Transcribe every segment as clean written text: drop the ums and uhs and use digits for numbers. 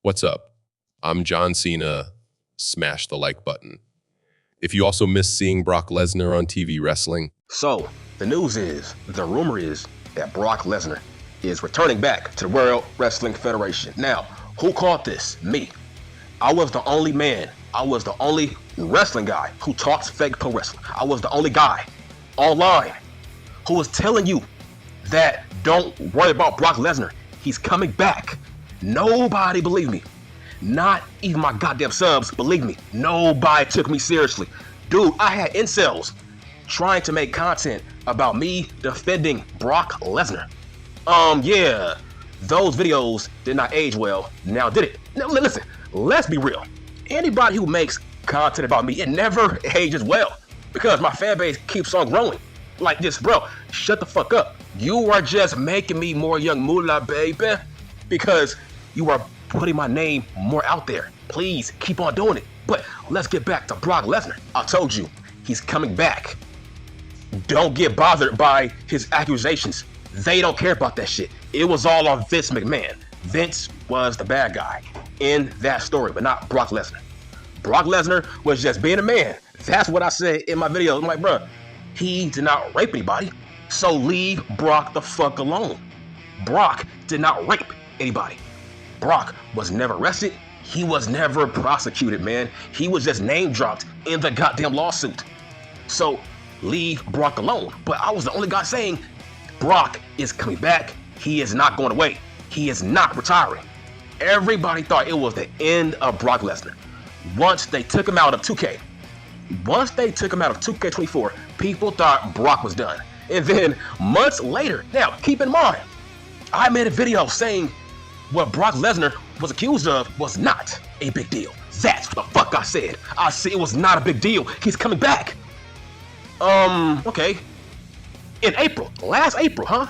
What's up? I'm John Cena. Smash the like button. If you also miss seeing Brock Lesnar on TV wrestling. So, the rumor is that Brock Lesnar is returning back to the World Wrestling Federation. Now, who caught this? Me. I was the only wrestling guy who talks fake pro wrestling. I was the only guy online who was telling you that don't worry about Brock Lesnar. He's coming back. Nobody believed me. Not even my goddamn subs believed me. Nobody took me seriously. Dude, I had incels trying to make content about me defending Brock Lesnar. Yeah, those videos did not age well. Now did it? Now listen, let's be real. Anybody who makes content about me, it never ages well because my fan base keeps on growing. Like this, bro, shut the fuck up. You are just making me more young moolah, baby, because you are putting my name more out there. Please keep on doing it. But let's get back to Brock Lesnar. I told you, he's coming back. Don't get bothered by his accusations. They don't care about that shit. It was all on Vince McMahon. Vince was the bad guy in that story, but not Brock Lesnar. Brock Lesnar was just being a man. That's what I said in my video. I'm like, bro, he did not rape anybody, so leave Brock the fuck alone. Brock did not rape anybody. Brock was never arrested. He was never prosecuted, man. He was just name dropped in the goddamn lawsuit. So leave Brock alone. But I was the only guy saying Brock is coming back. He is not going away. He is not retiring. Everybody thought it was the end of Brock Lesnar. Once they took him out of 2K, once they took him out of 2K24, people thought Brock was done. And then months later, now keep in mind, I made a video saying what Brock Lesnar was accused of was not a big deal. That's what the fuck I said. I said it was not a big deal. He's coming back. Okay. In April, last April, huh?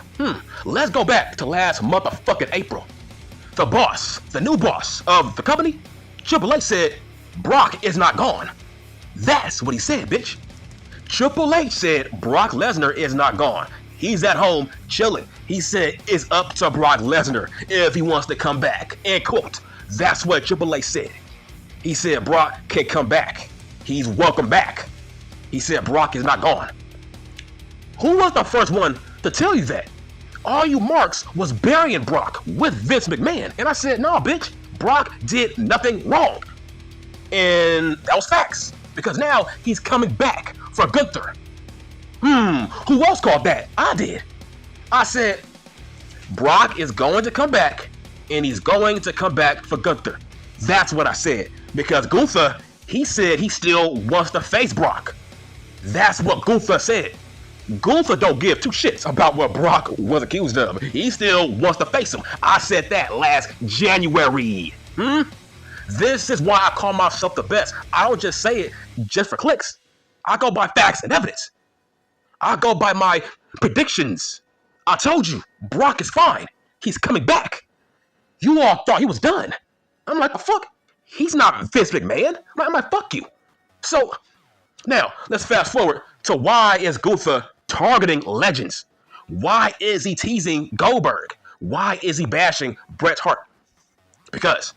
Let's go back to last month of fucking April. The boss, the new boss of the company, Triple H said, Brock is not gone. That's what he said, bitch. Triple H said Brock Lesnar is not gone. He's at home chilling. He said it's up to Brock Lesnar if he wants to come back. End quote. That's what Triple H said. He said Brock can come back. He's welcome back. He said Brock is not gone. Who was the first one to tell you that? All you marks was burying Brock with Vince McMahon. And I said, no, bitch, Brock did nothing wrong. And that was facts. Because now he's coming back for Gunther. Who else called that? I did. I said, Brock is going to come back, and he's going to come back for Gunther. That's what I said. Because Gunther, he said he still wants to face Brock. That's what Gunther said. Gunther don't give two shits about what Brock was accused of. He still wants to face him. I said that last January. This is why I call myself the best. I don't just say it just for clicks. I go by facts and evidence. I go by my predictions. I told you, Brock is fine. He's coming back. You all thought he was done. I'm like, the fuck? He's not Vince McMahon. I'm like, fuck you. So, now, let's fast forward to why is Gunther targeting legends? Why is he teasing Goldberg? Why is he bashing Bret Hart? Because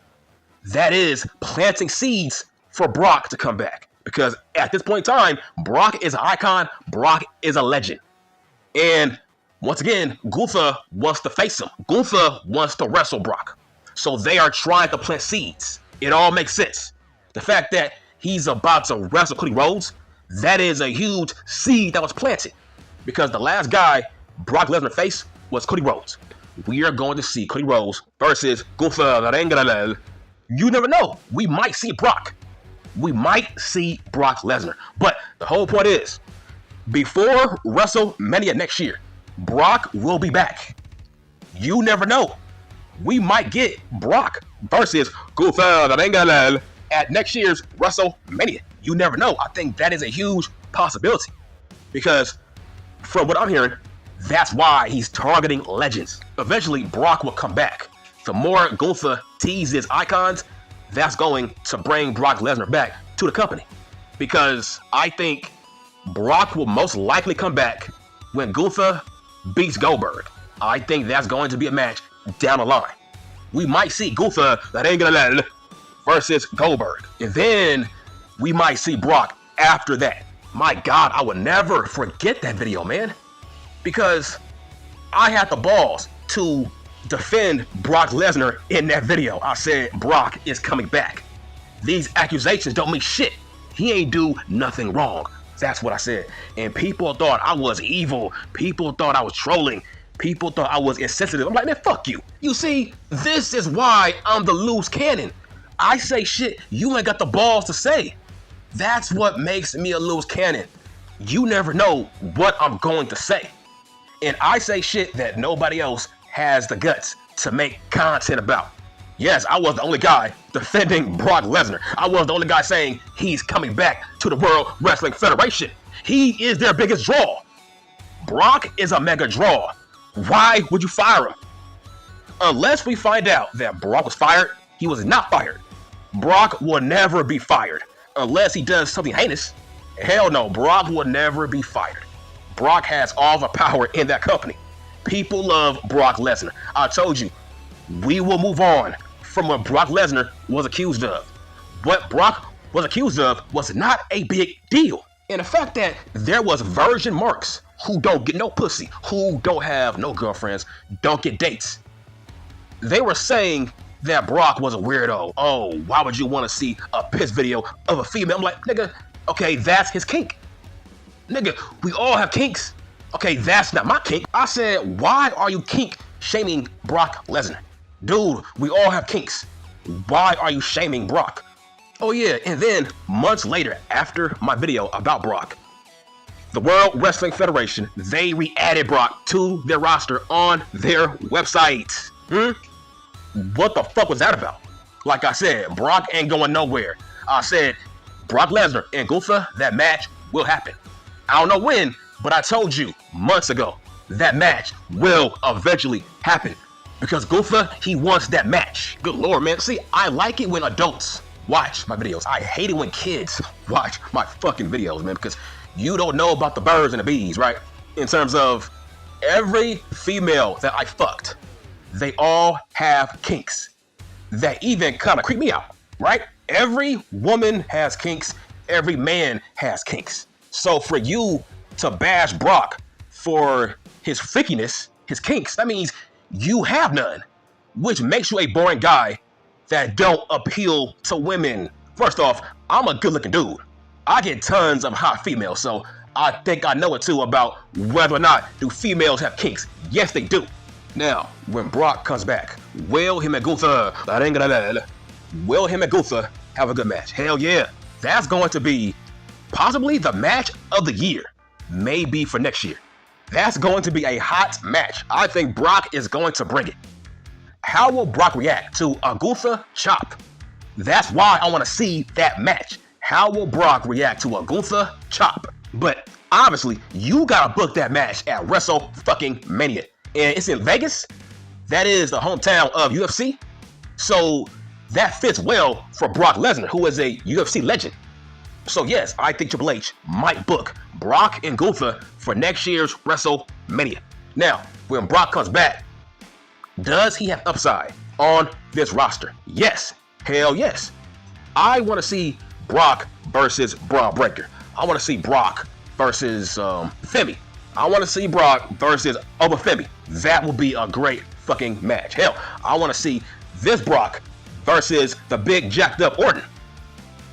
that is planting seeds for Brock to come back. Because at this point in time, Brock is an icon. Brock is a legend. And once again, Gunther wants to face him. Gunther wants to wrestle Brock. So they are trying to plant seeds. It all makes sense. The fact that he's about to wrestle Cody Rhodes, that is a huge seed that was planted. Because the last guy Brock Lesnar faced was Cody Rhodes. We are going to see Cody Rhodes versus Gunther. You never know. We might see Brock. We might see Brock Lesnar. But the whole point is, before WrestleMania next year, Brock will be back. You never know. We might get Brock versus Gunther at next year's WrestleMania. You never know. I think that is a huge possibility. Because from what I'm hearing, that's why he's targeting legends. Eventually, Brock will come back. The more Gunther teases icons, that's going to bring Brock Lesnar back to the company. Because I think Brock will most likely come back when Gunther beats Goldberg. I think that's going to be a match down the line. we might see Gunther versus Goldberg. And then we might see Brock after that. My God, I would never forget that video, man. Because I had the balls to defend Brock Lesnar in that video. I said, Brock is coming back. These accusations don't mean shit. He ain't do nothing wrong. That's what I said. And people thought I was evil. People thought I was trolling. People thought I was insensitive. I'm like, man, fuck you. You see, this is why I'm the loose cannon. I say shit you ain't got the balls to say. That's what makes me a loose cannon. You never know what I'm going to say. And I say shit that nobody else has the guts to make content about. Yes, I was the only guy defending Brock Lesnar. I was the only guy saying he's coming back to the World Wrestling Federation. He is their biggest draw. Brock is a mega draw. Why would you fire him? Unless we find out that Brock was fired, he was not fired. Brock will never be fired unless he does something heinous. Hell no, Brock will never be fired. Brock has all the power in that company. People love Brock Lesnar. I told you, we will move on from what Brock Lesnar was accused of. What Brock was accused of was not a big deal. And the fact that there was virgin marks who don't get no pussy, who don't have no girlfriends, don't get dates. They were saying that Brock was a weirdo. Oh, why would you want to see a piss video of a female? I'm like, nigga, okay, that's his kink. Nigga, we all have kinks. Okay, that's not my kink. I said, why are you kink shaming Brock Lesnar? Dude, we all have kinks. Why are you shaming Brock? Oh yeah, and then months later, after my video about Brock, the World Wrestling Federation, they re-added Brock to their roster on their website. What the fuck was that about? Like I said, Brock ain't going nowhere. I said, Brock Lesnar and Gunther, that match will happen. I don't know when, but I told you months ago, that match will eventually happen. Because Gunther, he wants that match. Good Lord, man. See, I like it when adults watch my videos. I hate it when kids watch my fucking videos, man, because you don't know about the birds and the bees, right? In terms of every female that I fucked, they all have kinks that even kind of creep me out, right? Every woman has kinks. Every man has kinks. So for you to bash Brock for his freakiness, his kinks, that means you have none, which makes you a boring guy that don't appeal to women. First off, I'm a good-looking dude. I get tons of hot females, so I think I know it too about whether or not do females have kinks. Yes, they do. Now, when Brock comes back, will him and Gunther have a good match? Hell yeah. That's going to be possibly the match of the year. Maybe for next year. That's going to be a hot match. I think Brock is going to bring it. How will Brock react to a Gunther chop? That's why I want to see that match. How will Brock react to a Gunther chop? But obviously, you gotta book that match at WrestleMania. And it's in Vegas. That is the hometown of UFC. So that fits well for Brock Lesnar, who is a UFC legend. So yes, I think Triple H might book Brock and Gunther for next year's WrestleMania. Now, when Brock comes back, does he have upside on this roster? Yes. Hell yes. I want to see Brock versus Braun Breaker. I want to see Brock versus Femi. I want to see Brock versus Obafemi. That will be a great fucking match. Hell, I want to see this Brock versus the big jacked up Orton.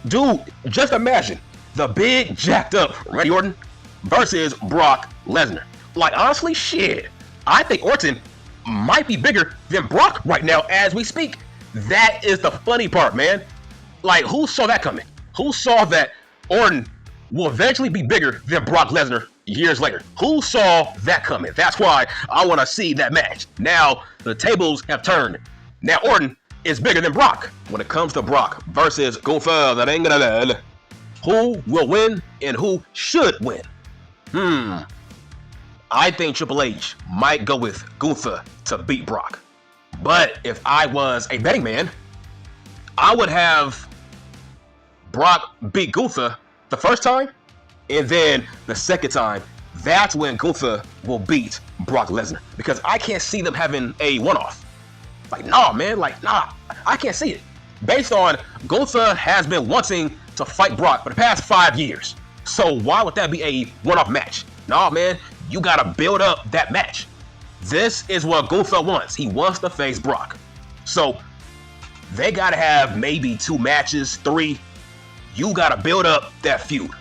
Dude, just imagine the big jacked up Randy Orton versus Brock Lesnar. Like, honestly, shit, I think Orton might be bigger than Brock right now as we speak. That is the funny part, man. Like, who saw that coming? Who saw that Orton will eventually be bigger than Brock Lesnar years later? Who saw that coming? That's why I want to see that match. Now, the tables have turned. Now, Orton is bigger than Brock. When it comes to Brock versus Gunther, who will win and who should win? I think Triple H might go with Gunther to beat Brock. But if I was a betting man, I would have Brock beat Gunther the first time, and then the second time, that's when Gunther will beat Brock Lesnar. Because I can't see them having a one-off. Like, nah, man, like, nah, I can't see it. Based on Gunther has been wanting to fight Brock for the past 5 years. So why would that be a one-off match? Nah, man, you gotta build up that match. This is what Gunther wants. He wants to face Brock. So they gotta have maybe 2 matches, 3. You gotta build up that feud.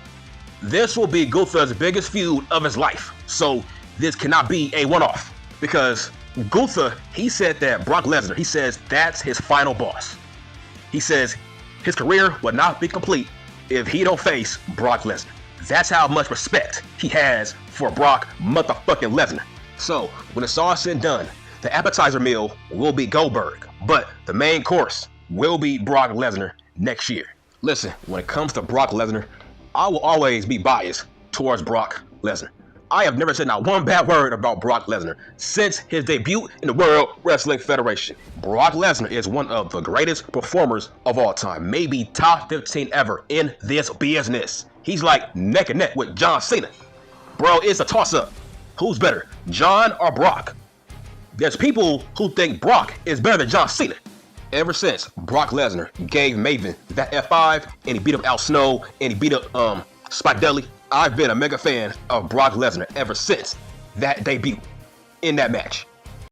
This will be Gunther's biggest feud of his life. So this cannot be a one-off. Because Gunther, he said that Brock Lesnar, he says that's his final boss. He says his career would not be complete if he don't face Brock Lesnar. That's how much respect he has for Brock motherfucking Lesnar. So when it's all said and done, the appetizer meal will be Goldberg, but the main course will be Brock Lesnar next year. Listen, when it comes to Brock Lesnar, I will always be biased towards Brock Lesnar. I have never said not one bad word about Brock Lesnar since his debut in the World Wrestling Federation. Brock Lesnar is one of the greatest performers of all time, maybe top 15 ever in this business. He's like neck and neck with John Cena. Bro, it's a toss-up. Who's better, John or Brock? There's people who think Brock is better than John Cena. Ever since Brock Lesnar gave Maven that F5 and he beat up Al Snow and he beat up Spike Dudley, I've been a mega fan of Brock Lesnar ever since that debut in that match.